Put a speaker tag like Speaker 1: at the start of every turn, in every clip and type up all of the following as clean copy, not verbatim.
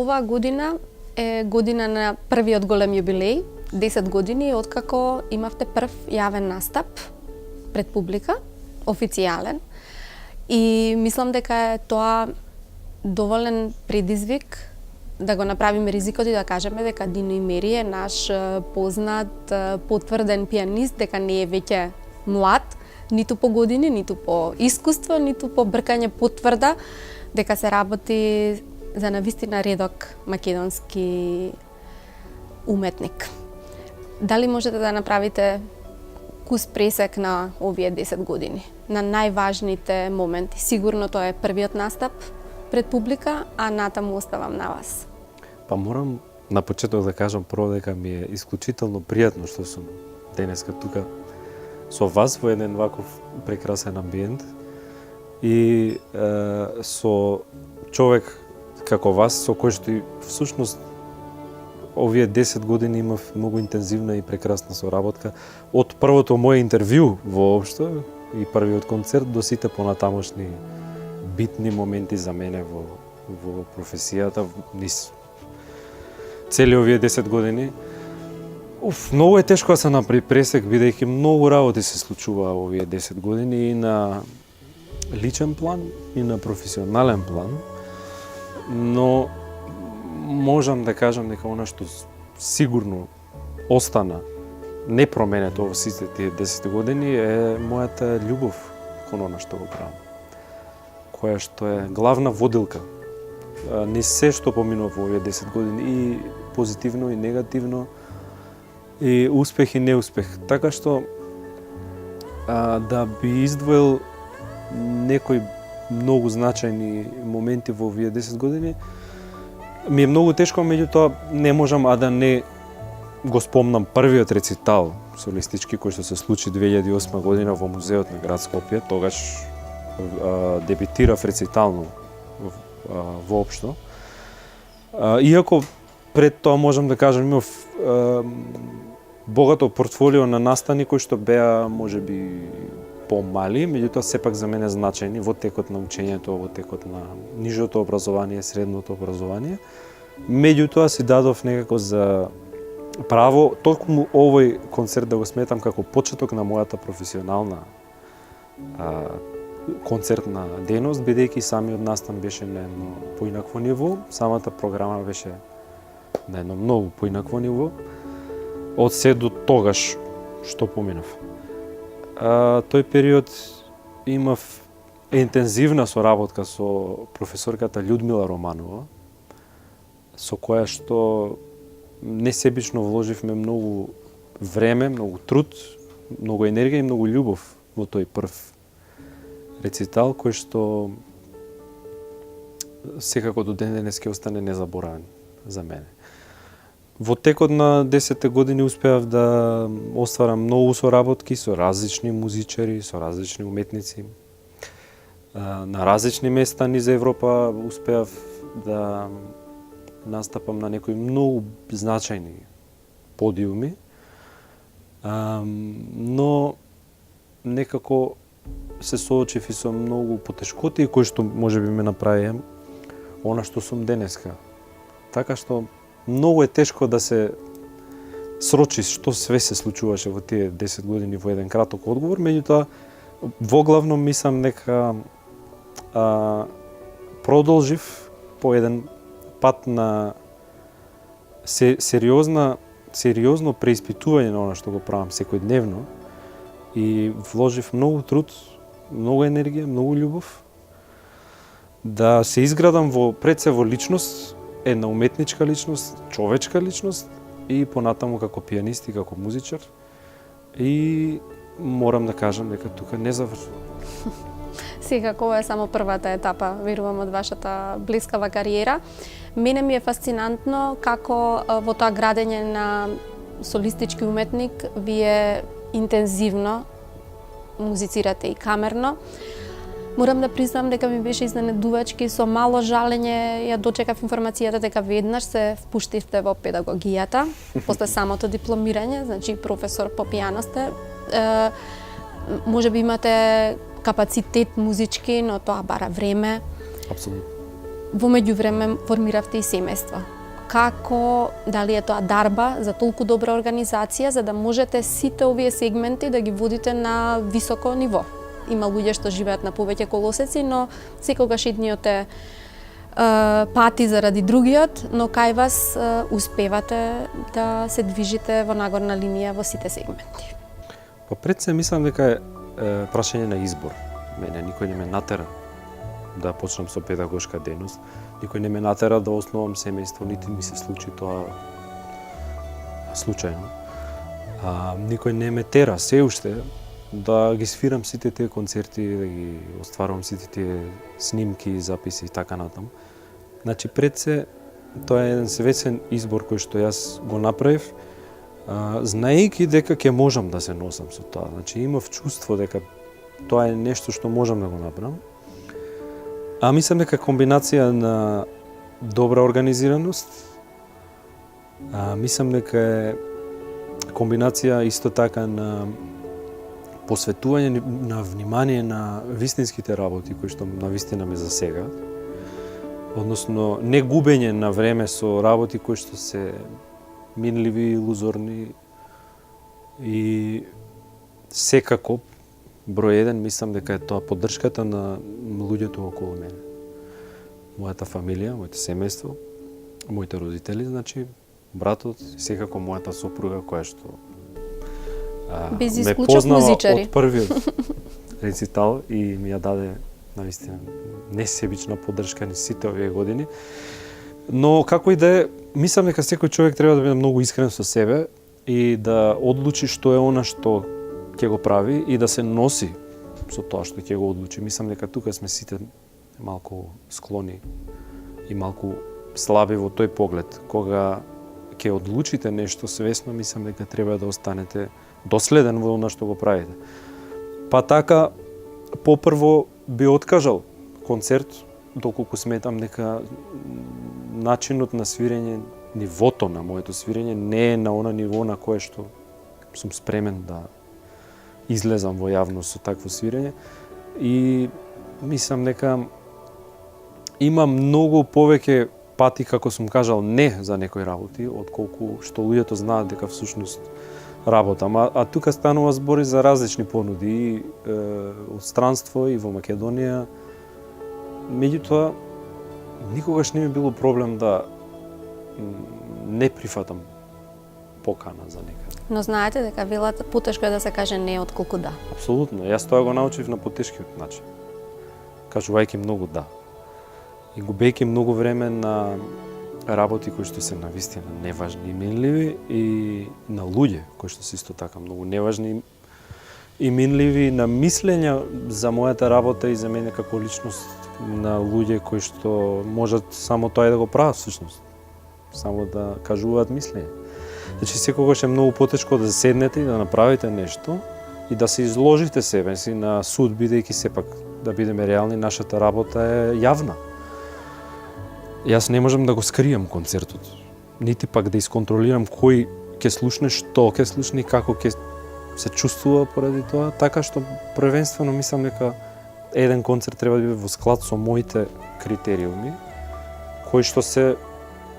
Speaker 1: Оваа година е година на првиот голем јубилеј, 10 години откако имавте прв јавен настап пред публика, официјален. И мислам дека е тоа доволен предизвик да го направиме ризикот и да кажеме дека Дино Имери е наш познат, потврден пианист, дека не е веќе млад, ниту по години, ниту по искуство, ниту по бркање потврда, дека се работи за навистина редок македонски уметник. Дали можете да направите кус пресек на овие 10 години, на најважните моменти? Сигурно тоа е првиот настап пред публика, а натаму оставам на вас.
Speaker 2: Па морам на почеток да кажам прво дека ми е исклучително пријатно што сум денеска тука со вас во еден ваков прекрасен амбиент и со човек како вас, со кој што и всушност овие 10 години имав многу интензивна и прекрасна соработка од првото моје интервју воопшто и првиот концерт до сите понатамошни битни моменти за мене во професијата низ цели овие 10 години. Многу е тешко да се направи пресек, бидејќи многу работи се случува овие 10 години и на личен план и на професионален план. Но можам да кажам дека она што сигурно остана непроменето во сите тие 10 години е мојата љубов кон она што го правам, која што е главна водилка низ се што поминува во овие 10 години, и позитивно и негативно, и успех и неуспех. Така што да би издвоил некои многу значајни моменти во овие 10 години, ми е многу тешко, меѓутоа не можам да не го спомнам првиот рецитал солистички кој што се случи 2008 година во музеот на град Скопје. Тогаш дебитирав рецитално воопшто. Иако пред тоа можам да кажам имав богато портфолио на настани кои што беа можеби помали, меѓутоа сепак за мене значајни во текот на учењето, во текот на нижото образование, средното образование. Меѓутоа си дадов некако за право токму овој концерт да го сметам како почеток на мојата професионална концертна дејност, бидејќи самиот настан беше на едно поинакво ниво, самата програма беше на едно многу поинакво ниво од се до тогаш што поминав. Тој период имав интензивна соработка со професорката Људмила Романова, со која што несебично вложивме многу време, многу труд, многу енергија и многу љубов во тој прв рецитал, кој што секако до ден денес ќе остане незаборавен за мене. Во текот на 10 години успеав да остварам многу соработки со различни музичари, со различни уметници. На различни места низ Европа успеав да настапам на некои многу значајни подиуми, но некако се соочив и со многу потешкоти кои што можеби ме направи она што сум денеска. Така што многу е тешко да се срочи што све се случуваше во тие 10 години во еден краток одговор, меѓутоа воглавно мислам дека продолжив по еден пат на сериозно преиспитување на она што го правам секојдневно и вложив многу труд, многу енергија, многу љубов да се изградам пред се во личност, една уметничка личност, човечка личност и понатаму како пианист и како музичар. И морам да кажам дека тука не завршува.
Speaker 1: Секако ова е само првата етапа, верувам, од вашата блискава кариера. Мене ми е фасцинантно како во тоа градење на солистички уметник вие интензивно музицирате и камерно. Морам да признам дека ми беше изненадувачки, со мало жалење ја дочекав информацијата дека веднаш се впуштивте во педагогијата, после самото дипломирање, значи професор по пијано сте. Можеби имате капацитет музички, но тоа бара време.
Speaker 2: Апсолутно.
Speaker 1: Во меѓувреме формиравте и семејство. Како, дали е тоа дарба за толку добра организација, за да можете сите овие сегменти да ги водите на високо ниво? Има луѓе што живеат на повеќе колосеци, но секогаш едниот е пати заради другиот, но кај вас успевате да се движите во нагорна линија во сите сегменти.
Speaker 2: Па пред се мислам дека е прашање на избор. Мене никој не ме натера да почнам со педагошка дејност. Никој не ме натера да основам семејство, нити ми се случи тоа случајно. Никој не ме тера се уште да ги свирам сите тие концерти, да ги остварувам сите тие снимки, записи и така натаму. Значи пред се тоа е еден свесен избор кој што јас го направив, знаејќи дека ќе можам да се носам со тоа. Значи имав чувство дека тоа е нешто што можам да го направам. Мислам дека комбинација на добра организираност, мислам дека е комбинација исто така на посветување на внимание на вистинските работи кои што навистина ме засегаат. Односно, не губење на време со работи кои што се минливи, илузорни и секако број еден мислам дека е тоа поддршката на луѓето околу мене. Мојата фамилија, моето семејство, моите родители, значи братот, секако мојата сопруга која што
Speaker 1: без
Speaker 2: ме
Speaker 1: исклучок
Speaker 2: познава
Speaker 1: музичари.
Speaker 2: од првиот рецитал и ми ја даде навистина несебична поддршка ни сите овие години. Но како и да е, мислам дека секој човек треба да биде многу искрен со себе и да одлучи што е она што ќе го прави и да се носи со тоа што ќе го одлучи. Мислам дека тука сме сите малку склони и малку слаби во тој поглед. Кога ќе одлучите нешто свесно, мислам дека треба да останете доследен во она што го правите. Па така, попрво би откажал концерт, доколку сметам дека начинот на свирење, нивото на моето свирење не е на она ниво на кое што сум спремен да излезам во јавност со такво свирење. И мислам дека има многу повеќе пати како сум кажал не за некои работи, отколку што луѓето знаат дека всушност работам. А тука станува збори за различни понуди и од странство и во Македонија. Меѓутоа, никогаш не ми било проблем да не прифатам покана за некаде.
Speaker 1: Но знаете дека велат потешко е да се каже не отколку да.
Speaker 2: Апсолутно. Јас тоа го научив на потешкиот начин. Кажувајќи многу да. И губејќи многу време на работи кои што се навистина неважни и минливи и на луѓе кои што се исто така многу неважни и минливи, на мислења за мојата работа и за мене како личност, на луѓе кои што можат само тоа и да го прават всушност. Само да кажуваат мислење. Значи секогаш е многу потешко да седнете и да направите нешто и да се изложите себе си на суд, бидејќи сепак да бидеме реални, нашата работа е јавна. Јас не можам да го скријам концертот, нити пак да исконтролирам кој ќе слушне, што ќе слушне и како ќе се чувствува поради тоа, така што првенствено мислам дека еден концерт треба да биде во склад со моите критериуми, кои што се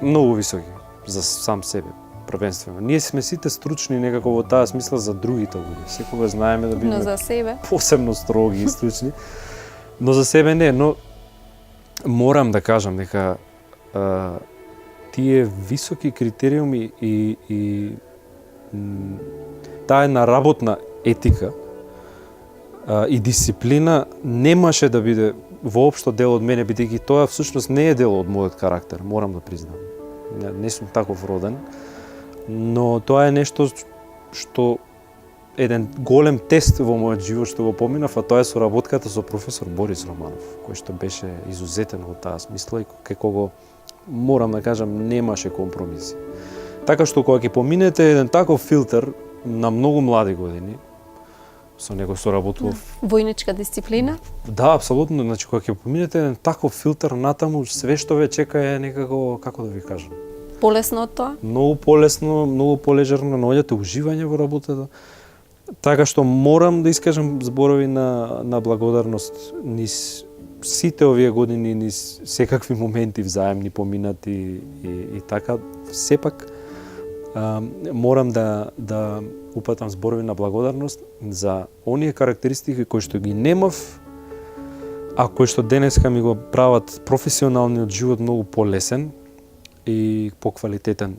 Speaker 2: многу високи за сам себе, првенствено. Ние сме сите стручни некако во таа смисла за другите луѓе. Секогаш знаеме да бидеме
Speaker 1: Но за себе
Speaker 2: посебно строги и стручни, но за себе не. Но морам да кажам дека тие високи критериуми и таа една работна етика и дисциплина немаше да биде воопшто дел од мене, бидејќи тоа всушност не е дел од мојот карактер, морам да признам. Не сум таков роден, но тоа е нешто што еден голем тест во мојот живот што го поминав, а тоа е соработката со професор Борис Романов, кој што беше изузетен во таа смисла и кај кого, морам да кажам, немаше компромиси. Така што кога ќе поминете еден таков филтер на многу млади години, со него соработував.
Speaker 1: Војничка дисциплина?
Speaker 2: Да, апсолутно. Значи, кога ќе поминете еден таков филтер натаму, све што ве чека е некако, како да ви кажам,
Speaker 1: Полесно од тоа?
Speaker 2: многу полесно, многу полежерно, наоѓате уживање во работата. Така што морам да искажам зборови на благодарност низ сите овие години, низ секакви моменти взаемни поминати и така. Сепак морам да упатам зборови на благодарност за оние карактеристики кои што ги немав, а кои што денеска ми го прават професионалниот живот многу полесен и поквалитетен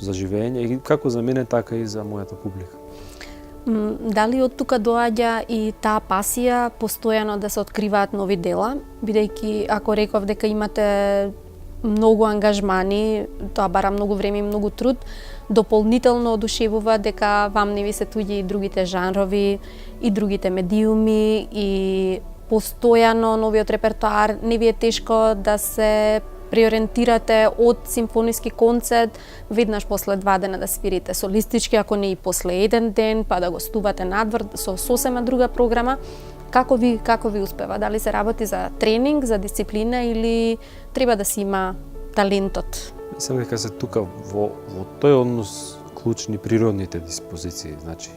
Speaker 2: за живење, и како за мене, така и за мојата публика.
Speaker 1: Дали од тука доаѓа и таа пасија постојано да се откриваат нови дела, бидејќи ако реков дека имате многу ангажмани, тоа бара многу време и многу труд, дополнително одушевува дека вам не ви се туѓи и другите жанрови, и другите медиуми, и постојано новиот репертоар, не ви е тешко да се преориентирате од симфониски концерт, веднаш после 2 дена да свирите солистички, ако не и после 1 ден, па да гостувате надвор со сосема друга програма. Како ви успева? Дали се работи за тренинг, за дисциплина или треба да си има талентот?
Speaker 2: Мислам дека се тука во тој однос клучни природните диспозиции. Значи,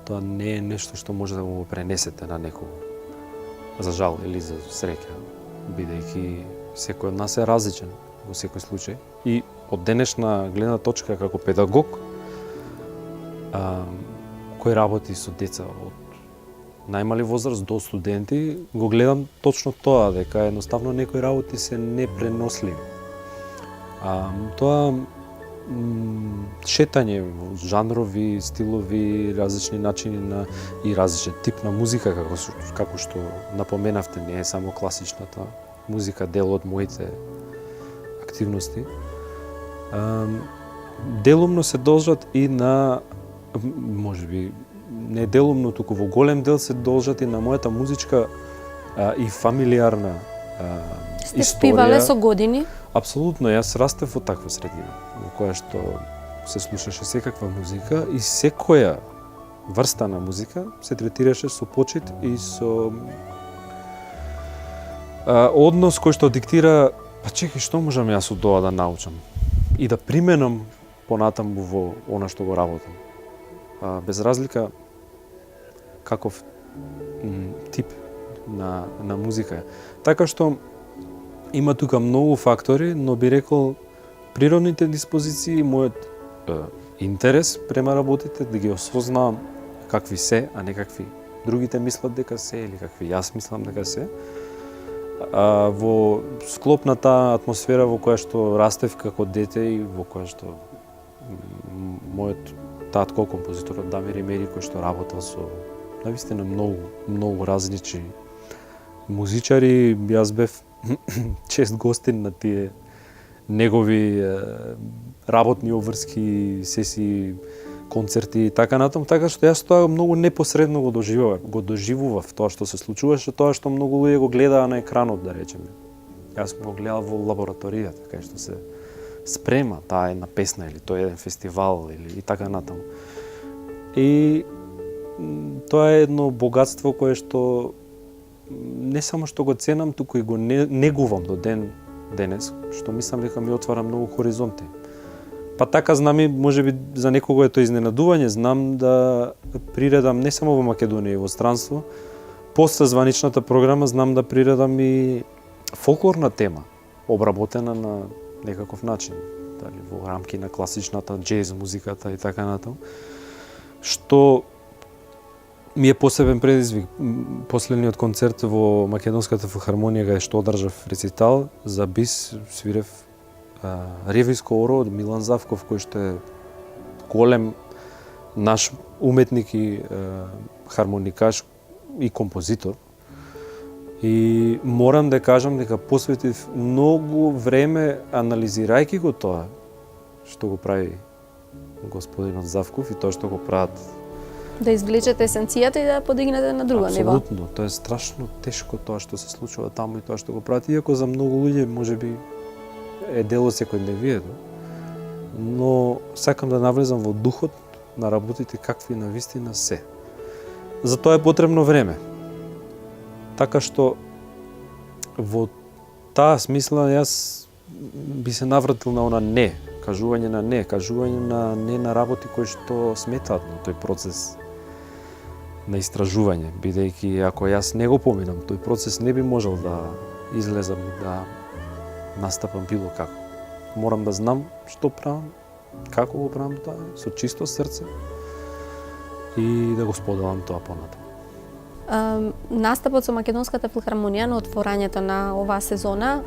Speaker 2: тоа не е нешто што може да го пренесете на некого. За жал или за среќа, бидејќи секој од нас е различен во секој случај. И од денешна гледна точка како педагог, кој работи со деца од најмали возраст до студенти, го гледам точно тоа, дека едноставно некои работи се непреносливи. Тоа шетање во жанрови, стилови, различни начини и различен тип на музика, како што напоменавте, не е само класичната музика дел од моите активности. Делумно се должат и на, можеби, не делумно, туку во голем дел се должат и на мојата музичка и фамилиарна
Speaker 1: Сте
Speaker 2: историја.
Speaker 1: спивале со години?
Speaker 2: Апсолутно, јас растев во таква средина, во која што се слушаше секаква музика и секоја врста на музика се третираше со почит и со однос кој што диктира, па чекај, што можам јас од тоа да научам и да применам понатаму во она што го работам. Без разлика каков тип на музика. Така што има тука многу фактори, но би рекол природните диспозиции, мојот интерес према работите, да ги осознавам какви се, а не какви другите мислат дека се или какви јас мислам дека се. Во склоп на таа атмосфера во која што растев како дете и во која што мојот татко, композиторот Дамир Имери, кој што работел со навистина многу различни музичари, јас бев чест гостин на тие негови работни обврски, сесии, концерти и така натаму, така што јас тоа многу непосредно го доживував тоа што се случуваше, тоа што многу луѓе го гледаа на екранот, да речеме. Јас го гледал во лабораторијата, кај што се спрема таа една песна или тој еден фестивал или и така натаму. И тоа е едно богатство кое што не само што го ценам, туку и го негувам до денес, што мислам дека ми отвара многу хоризонти. Па така знам и, можеби за некого е тоа изненадување, знам да приредам не само во Македонија и во странство, после званичната програма знам да приредам и фолклорна тема, обработена на некаков начин, дали во рамки на класичната џез музиката и така натаму, што ми е посебен предизвик. Последниот концерт во Македонската филхармонија, каде што одржав рецитал, за бис свирев Ревиско оро од Милан Завков, кој што е голем наш уметник и хармоникаш, и композитор. И морам да кажам дека посветив многу време анализирајќи го тоа што го прави господинот Завков и тоа што го прават.
Speaker 1: Да извлечете есенцијата и да подигнете на друго ниво.
Speaker 2: Апсолутно, тоа е страшно тешко тоа што се случува таму и тоа што го прават, иако за многу луѓе можеби е дело секојдневието. Но сакам да навлезам во духот на работите какви навистина се. За тоа е потребно време. Така што во таа смисла јас би се навратил на она не, кажување на не на работи кои што сметаат на тој процес на истражување, бидејќи ако јас не го поминам тој процес не би можел да излезам и да настапам било како. Морам да знам што правам, како го правам тоа, со чисто срце и да го споделам тоа понатаму.
Speaker 1: Настапот со Македонската филхармонија на отворањето на оваа сезона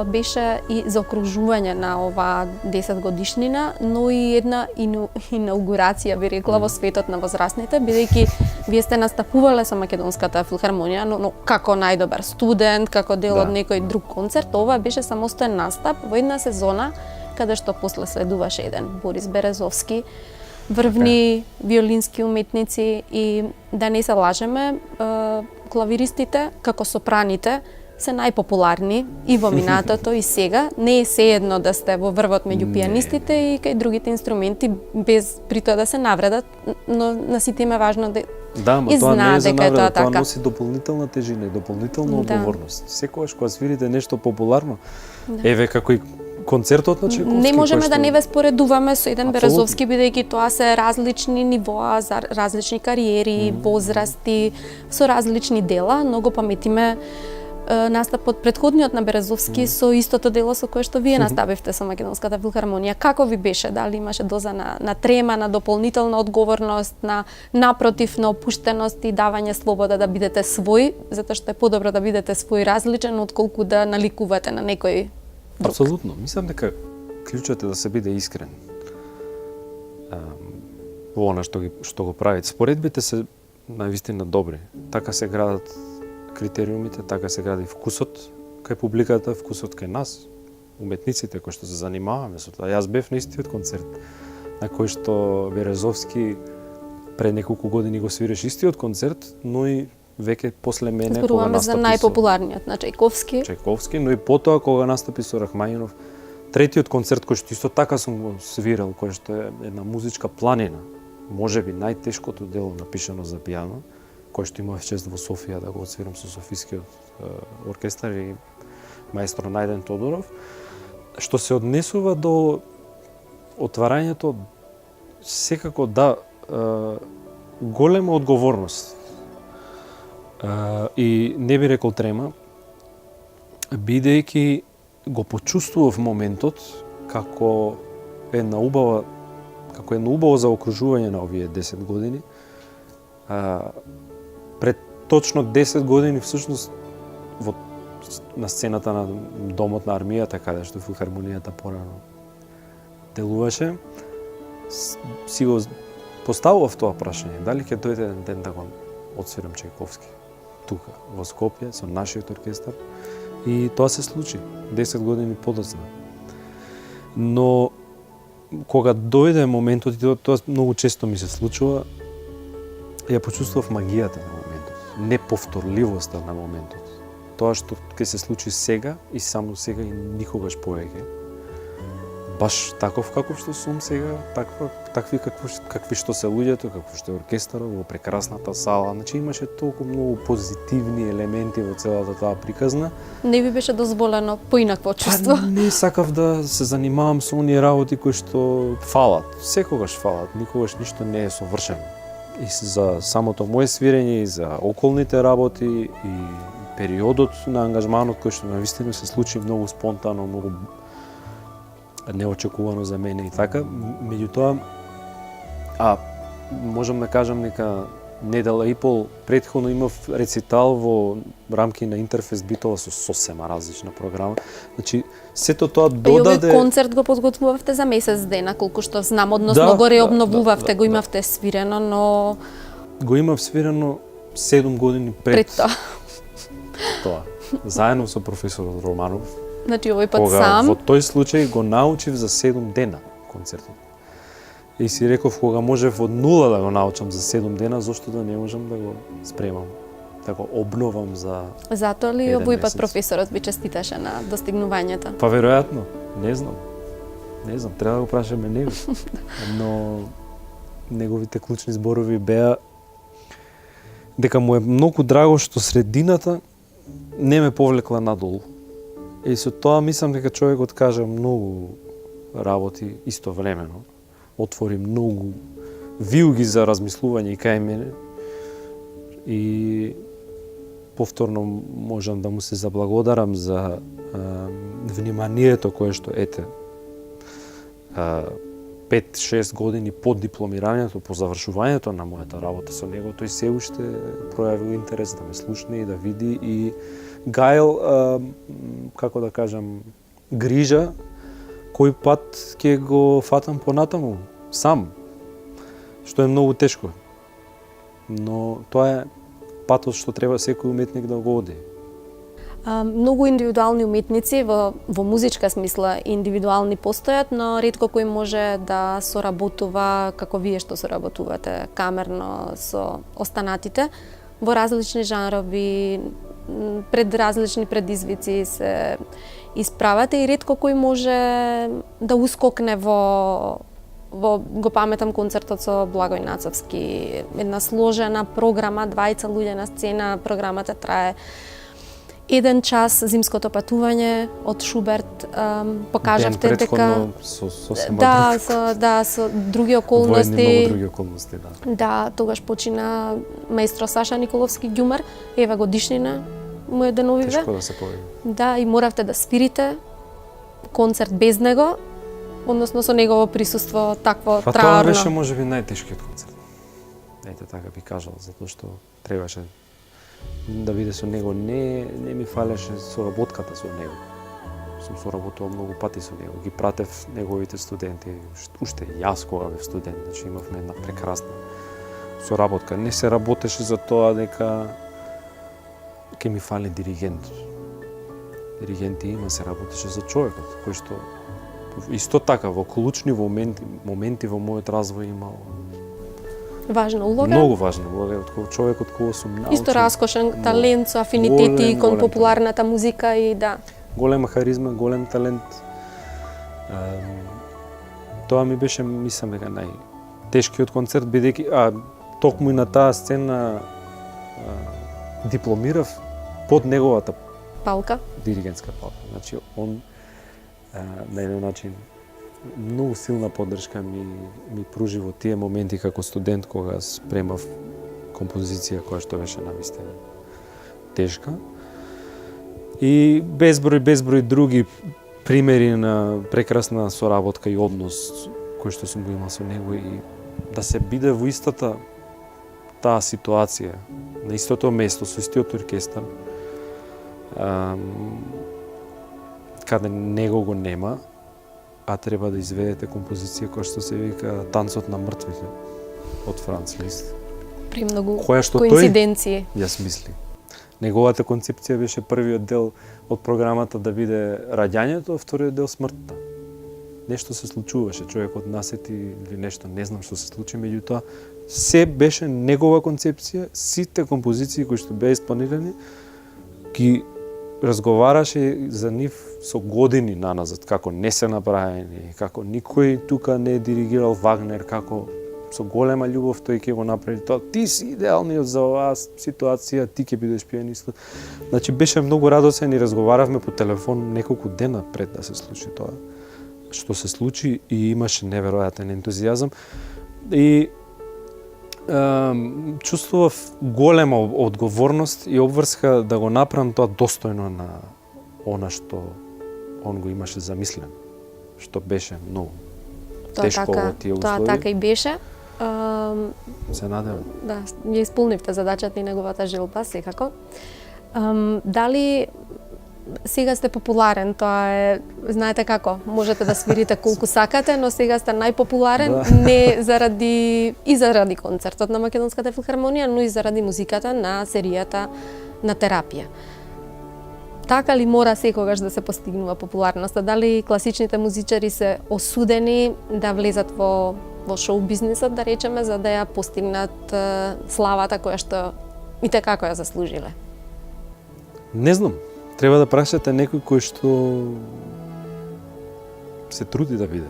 Speaker 1: беше и заокружување на оваа 10 годишнина, но и една инаугурација, би рекла, во светот на возрастните, бидејќи вие сте настапувале со Македонската филхармонија, но како најдобар студент, како дел од некој друг концерт, ова беше самостоен настап во една сезона каде што после следуваше еден Борис Березовски, врвни виолински уметници и да не се лажеме, клавиристите како сопраните се најпопуларни и во минатото и сега. Не е sejedno да сте во врвот меѓу пианистите и кај другите инструменти без при тоа да се навредат, но на сите им е важно да
Speaker 2: ма тоа не е за навреда, тоа
Speaker 1: така.
Speaker 2: носи дополнителна тежина и дополнителна одговорност. Секогаш кога свирите нешто популарно, еве како и концертот на Чайковски.
Speaker 1: Не можеме да не ве споредуваме со еден Березовски, бидејќи тоа се различни нивоа, за различни кариери, возрасти, со различни дела, но го паметиме настапот предходниот на Березовски со истото дело со кое што вие наставивте со Македонската филхармонија. Како ви беше? Дали имаше доза на трема, на дополнителна одговорност, на напротив, на опуштеност и давање слобода да бидете свој, затоа што е подобро да бидете свој различен отколку да наликувате на некој друг?
Speaker 2: Апсолутно. Мислам дека клучот е да се биде искрен во она што го правите. Споредбите се навистина добри. Така се градат критериумите, така се гради вкусот кај публиката, вкусот кај нас, уметниците кои што се занимаваме со тоа. Јас бев на истиот концерт на кој што Березовски пред неколку години го свиреше истиот концерт, но и веќе после мене кога настапи
Speaker 1: за најпопуларниот на Чајковски.
Speaker 2: Чајковски, но и потоа кога настапи со Рахманинов, третиот концерт кој што исто така сум го свирал, кој што е една музичка планина, можеби најтешкото дело напишано за пијано, кој што имав чест во Софија да го отсвирам со Софискиот оркестар и маестро Најден Тодоров, што се однесува до отварањето, секако голема одговорност. И не би рекол трема, бидејќи го почувствував моментот како едно убаво заокружување на овие 10 години. Пред точно 10 години всушност на сцената на Домот на армијата, каде што филхармонијата порано делуваше, си го поставував тоа прашање, дали ќе дојде еден ден да го отсвирам Чајковски тука во Скопје со нашиот оркестар, и тоа се случи 10 години подоцна. Но кога дојде моментот, и тоа многу често ми се случува, ја почувствував магијата на моментот, неповторливоста на моментот. Тоа што ќе се случи сега и само сега и никогаш повеќе. Баш таков каков што сум сега, такви какви што се луѓето, какво што е оркестарот во прекрасната сала. Значи имаше толку многу позитивни елементи во целата таа приказна.
Speaker 1: Не ви беше дозволено поинакво чувство?
Speaker 2: Не сакав да се занимавам со оние работи кои што фалат. Секогаш фалат, никогаш ништо не е совршено. И за самото моje свирење, и за околните работи, и периодот на ангажманот кој што навистина се случи многу спонтано, многу неочекувано за мене и така. Меѓутоа, можам да кажам дека недела и пол претходно имав рецитал во рамки на Интерфест Битола со сосема различна програма. Значи, сето тоа додаде...
Speaker 1: И овој концерт го подготвувавте за месец дена, колку што знам, односно го реобновувавте, го имавте свирено, но...
Speaker 2: Го имав свирено 7 години
Speaker 1: Пред тоа.
Speaker 2: тоа. Заедно со професорот Романов.
Speaker 1: Значи овој пат
Speaker 2: Кога
Speaker 1: сам.
Speaker 2: во тој случај го научив за 7 дена концертот. И си реков, кога можев од нула да го научам за 7 дена, зошто да не можам да го спремам, да го обновам за...
Speaker 1: Затоа ли
Speaker 2: еден
Speaker 1: овој пат
Speaker 2: месец.
Speaker 1: професорот ви честиташе на достигнувањата?
Speaker 2: Па веројатно, не знам. Не знам, треба да го прашаме него. Но неговите клучни зборови беа дека му е многу драго што средината не ме повлекла надолу. И со тоа мислам дека човекот кажа многу работи истовремено. Отвори многу вилги за размислување и кај мене. И повторно можам да му се заблагодарам за вниманието кое што ете 5-6 години по дипломирањето, по завршувањето на мојата работа со него, тој се уште пројавил интерес да ме слушне и да види и гајал, како да кажам, грижа, кој пат ќе го фатам понатаму, сам, што е многу тешко. Но тоа е патот што треба секој уметник да го оди.
Speaker 1: Многу индивидуални уметници во музичка смисла индивидуални постојат, но ретко кој може да соработува како вие што соработувате камерно со останатите во различни жанрови, пред различни предизвици се исправате и ретко кој може да ускокне во го паметам концертот со Благој Нацовски, една сложена програма, 20 луѓе на сцена, програмата трае 1 час, Зимското патување од Шуберт, покажавте
Speaker 2: Ден
Speaker 1: дека
Speaker 2: претходно со сосема
Speaker 1: да, со други
Speaker 2: воедни
Speaker 1: околности.
Speaker 2: многу други околности, да.
Speaker 1: Да, тогаш почина маестро Саша Николовски Ѓумар, ева годишнина му е деновиве.
Speaker 2: Тешко да се појави.
Speaker 1: Да, и моравте да спирите концерт без него, односно со негово присуство такво
Speaker 2: Па тоа
Speaker 1: траурно.
Speaker 2: беше можеби најтешкиот концерт. Ете така би кажал, затоа што требаше да биде со него. Не ми фалеше соработката со него. Сум соработувал многу пати со него. Ги пратев неговите студенти, уште јас кога бев студент, значи имавме една прекрасна соработка. Не се работеше за тоа дека ќе ми фали диригент. Диригенти има, се работеше за човекот, кој што исто така во клучни моменти во мојот развој имал
Speaker 1: Важна улога.
Speaker 2: многу важна улога од кој човек од кој сум научил.
Speaker 1: Исто раскошен талент со афинитети кон
Speaker 2: голем
Speaker 1: популарната музика и да.
Speaker 2: Голема харизма, голем талент. Тоа ми беше, мислам дека најтешкиот концерт, бидејќи токму и на таа сцена дипломирав под неговата
Speaker 1: Палка.
Speaker 2: диригентска палка. Значи, он на еден начин многу силна поддршка ми пружи во тие моменти како студент кога спремав композиција која што беше навистина тешка. И безброј други примери на прекрасна соработка и однос кој што сум го имал со него и да се биде во истата таа ситуација, на истото место, со истиот оркестар, каде него го нема, а треба да изведете композиција која што се вика Танцот на мртвите од Франц Лист.
Speaker 1: При многу
Speaker 2: Која што
Speaker 1: коинциденции.
Speaker 2: тој ја смисли. Неговата концепција беше првиот дел од програмата да биде раѓањето, а вториот дел смртта. Нешто се случуваше, човекот насети или нешто, не знам што се случи, меѓутоа се беше негова концепција, сите композиции кои што беа испланирани ги разговараше за нив со години наназад, како не се направени, како никој тука не е диригирал Вагнер, како со голема љубов тој ќе го направи тоа. Ти си идеалниот за оваа ситуација, ти ќе бидеш пианистот. Значи беше многу радосен и разговаравме по телефон неколку дена пред да се случи тоа што се случи и имаше неверојатен ентузијазам и чувствував голема одговорност и обврска да го направам тоа достојно на она што он го имаше замислено, што беше многу тешко во тие услови.
Speaker 1: Тоа така и беше.
Speaker 2: Се надевам.
Speaker 1: Да, ја исполнивте задачата и неговата желба, секако. Дали сега сте популарен, тоа е, знаете како, можете да свирите колку сакате, но сега сте најпопуларен не заради концертот на Македонската филхармонија, но и заради музиката на серијата на терапија. Така ли мора секогаш да се постигнува популарноста? Дали класичните музичари се осудени да влезат во шоу бизнисот, да речеме, за да ја постигнат славата која што и како ја заслужиле?
Speaker 2: Не знам. Треба да прашате некој кој што се труди да биде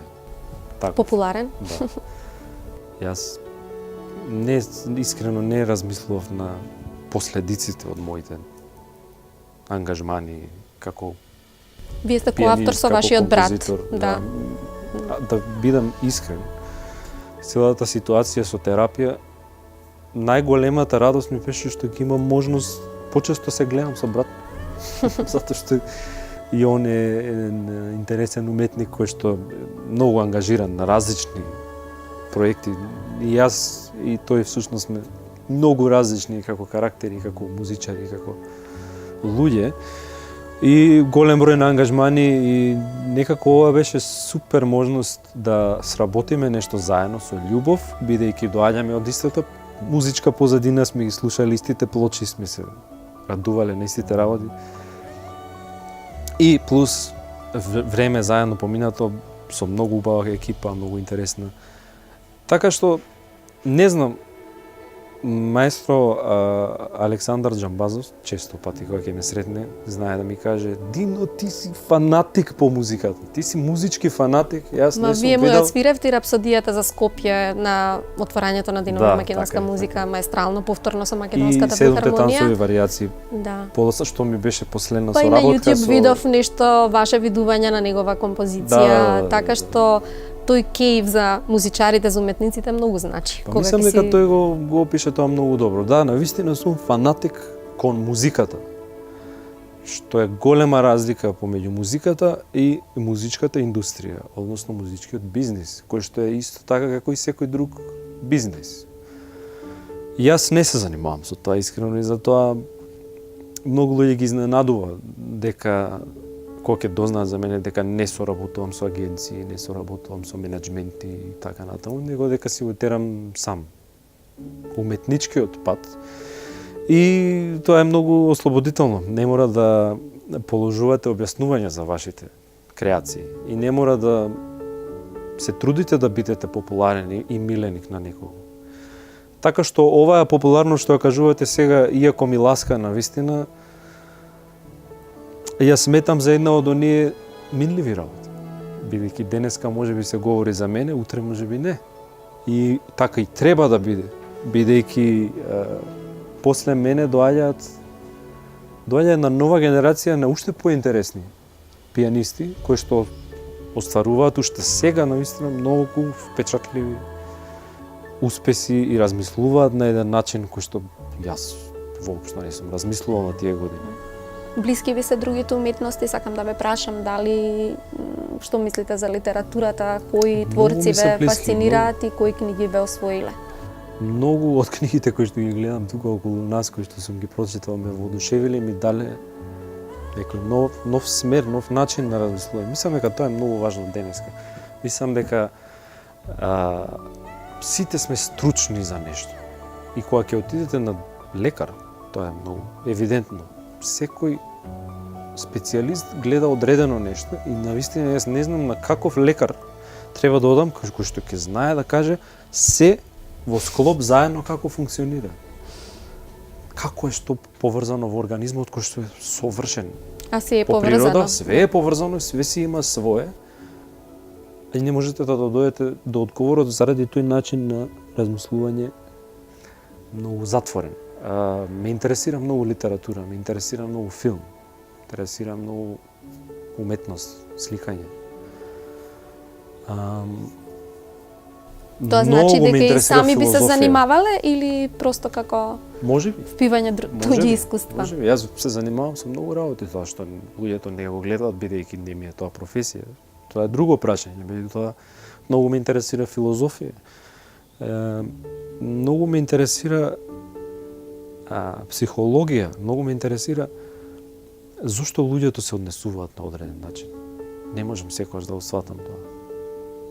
Speaker 2: така
Speaker 1: популарен.
Speaker 2: Да. Јас искрено не размислував на последиците од моите ангажмани како
Speaker 1: Вие сте коавтор со вашиот брат.
Speaker 2: Да. Да бидам искрен, целата ситуација со терапија, најголемата радост ми беше што ќе имам можност почесто се гледам со брат. Затоа што и он е еден интересен уметник кој што многу ангажиран на различни проекти. И јас и тој всушност сме многу различни како карактери, како музичари, како луѓе. И голем број на ангажмани и некако ова беше супер можност да сработиме нешто заедно со љубов, бидејќи доаѓаме од истата музичка позадина, сме ги слушали истите плочи, сме се радувале на истите работи. И плюс време заедно поминато со многу убава екипа, многу интересна. Така што не знам, маестро Александар Џамбазов, често пати кога ќе ме сретне, знае да ми каже: "Дино, ти си фанатик по музиката. Ти си музички фанатик." Јас не сум
Speaker 1: вие му
Speaker 2: видел.
Speaker 1: ја свиревте рапсодијата за Скопје на отворањето на Денот на македонска
Speaker 2: така,
Speaker 1: музика, маестрално повторно со Македонската
Speaker 2: и седумте
Speaker 1: филхармонија.
Speaker 2: тансови варијации.
Speaker 1: Да.
Speaker 2: Подоцна што ми беше последна
Speaker 1: Па
Speaker 2: со
Speaker 1: и на
Speaker 2: работка
Speaker 1: YouTube
Speaker 2: со...
Speaker 1: видов нешто ваше видување на негова композиција, така што тој кейв за музичарите, за уметниците многу значи.
Speaker 2: Па мислам дека тој го опише тоа многу добро. Да, навистина сум фанатик кон музиката. Што е голема разлика помеѓу музиката и музичката индустрија, односно музичкиот бизнис, кој што е исто така како и секој друг бизнис. Јас не се занимавам со тоа искрено и затоа многу луѓе ги изненадува дека кога ќе дознаат за мене дека не соработувам со агенции, не соработувам со менеджменти и така натаму, него дека си го терам сам. Уметничкиот пат. И тоа е многу ослободително. Не мора да положувате објаснувања за вашите креации и не мора да се трудите да бидете популарен и миленик на некого. Така што оваа популарност што ја кажувате сега, иако ми ласка навистина, ја сметам за една од оние минливи работи. Бидејќи денеска можеби се говори за мене, утре можеби не. И така и треба да биде. Бидејќи после мене доаѓа една нова генерација на уште поинтересни пианисти, кои што остваруваат уште сега навистина многу впечатливи успеси и размислуваат на еден начин кој што јас воопшто не сум размислувал на тие години.
Speaker 1: Блиски ви се другите уметности, сакам да ве прашам дали што мислите за литературата, кои творци ве фасцинираат и кои книги ве освоиле?
Speaker 2: Многу од книгите кои што ги гледам тука околу нас, кои што сум ги прочитал, ме воодушевиле и ми дале некој нов смер, нов начин на размислување. Мислам дека тоа е многу важно денеска. Мислам дека сите сме стручни за нешто. И кога ќе отидете на лекар, тоа е многу евидентно. Секој специјалист гледа одредено нешто и навистина јас не знам на каков лекар треба да одам кој што ќе знае да каже се во склоп заедно како функционира. Како е што поврзано во организмот кој што е совршен.
Speaker 1: А се е
Speaker 2: по
Speaker 1: поврзано.
Speaker 2: Природа, све е поврзано, све си има свое. И не можете да дојдете до одговорот заради тој начин на размислување многу затворен. Ме интересира многу литература, ме интересира многу филм, интересира многу уметност, сликање.
Speaker 1: Тоа значи дека и сами би се занимавале или просто како
Speaker 2: можеби
Speaker 1: впивање други искуства?
Speaker 2: Можеби, јас се занимавам со многу работи, тоа што луѓето не го гледаат бидејќи не ми е тоа професија. Тоа е друго прашање, меѓутоа многу ме интересира филозофија. Многу ме интересира психологија, многу ме интересира зошто луѓето се однесуваат на одреден начин? Не можам секогаш да го сватам тоа.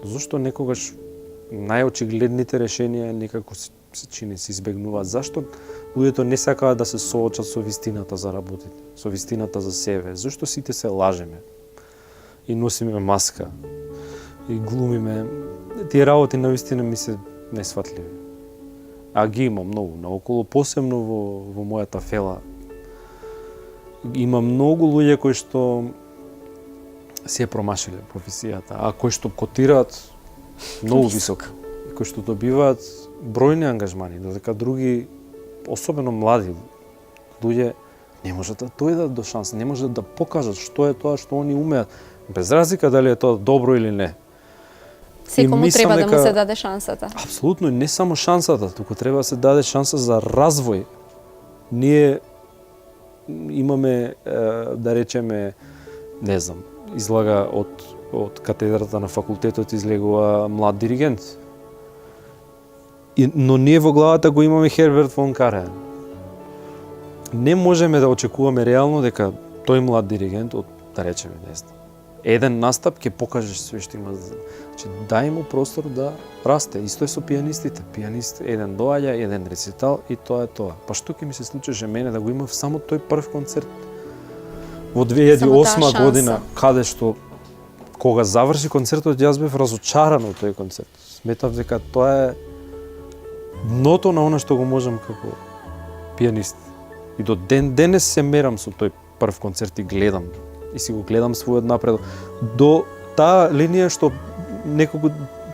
Speaker 2: Зошто некогаш најочигледните решенија некако се чини се избегнуваат? Зашто луѓето не сакаат да се соочат со вистината за работите, со вистината за себе? Зошто сите се лажеме и носиме маска и глумиме? Тие работи навистина ми се несватливи. А ги има многу наоколу, посебно во мојата фела. Има многу луѓе кои што се промашиле професијата, а кои што котираат многу високо, и кои што добиваат бројни ангажмани, додека други, особено млади луѓе, не можат да дојдат до шанса, не можат да покажат што е тоа што они умеат, без разлика дали е тоа добро или не.
Speaker 1: Секому треба да му се даде шансата.
Speaker 2: Апсолутно, не само шансата, туку треба да се даде шанса за развој. Ние имаме, да речеме, не знам, излага од катедрата на факултетот излегува млад диригент. Но ние во главата го имаме Херберт фон Карајан. Не можеме да очекуваме реално дека тој млад диригент од, да речеме, не знам, еден настап ќе покажеш све што има. Значи, дај му простор да расте. Исто е со пианистите. Пианист еден доаѓа, еден рецитал и тоа е тоа. Па што ќе ми се случеше мене да го имам само тој прв концерт во 2008 година, каде што кога заврши концертот јас бев разочаран од тој концерт. Сметав дека тоа е дното на она што го можам како пианист. И до ден денес се мерам со тој прв концерт и гледам. И си го гледам својот напредок. До таа линија што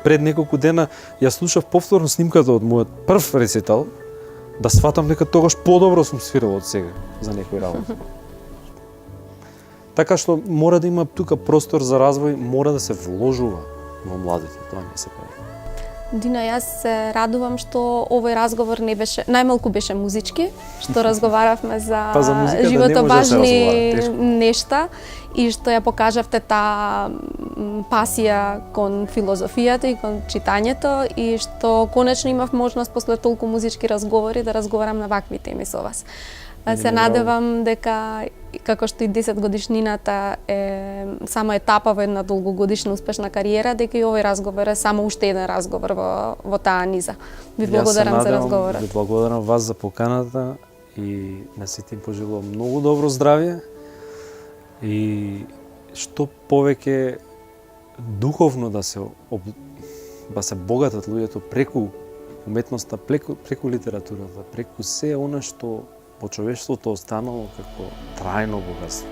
Speaker 2: пред неколку дена ја слушав повторно снимката од мојот прв рецитал, да сватам дека тогаш подобро сум свирал од сега за некој работа. Така што мора да има тука простор за развој, мора да се вложува во младите, тоа не се прави.
Speaker 1: Дина, јас се радувам што овој разговор не беше, најмалку беше музички, што разговаравме за живото важни нешта и што ја покажавте таа пасија кон филозофијата и кон читањето и што конечно имав можност после толку музички разговори да разговарам на вакви теми со вас. Се надевам дека како што и 10 годишнината е само етапа во една долгогодишна успешна кариера, дека и овој разговор е само уште еден разговор во таа низа. Ви благодарам за разговорот.
Speaker 2: Ви благодарам вас за поканата и на сите им пожелувам многу добро здравје и што повеќе духовно да се богатат луѓето преку уметноста, преку литературата, преку се она што во човештвото останало како трајно богатство.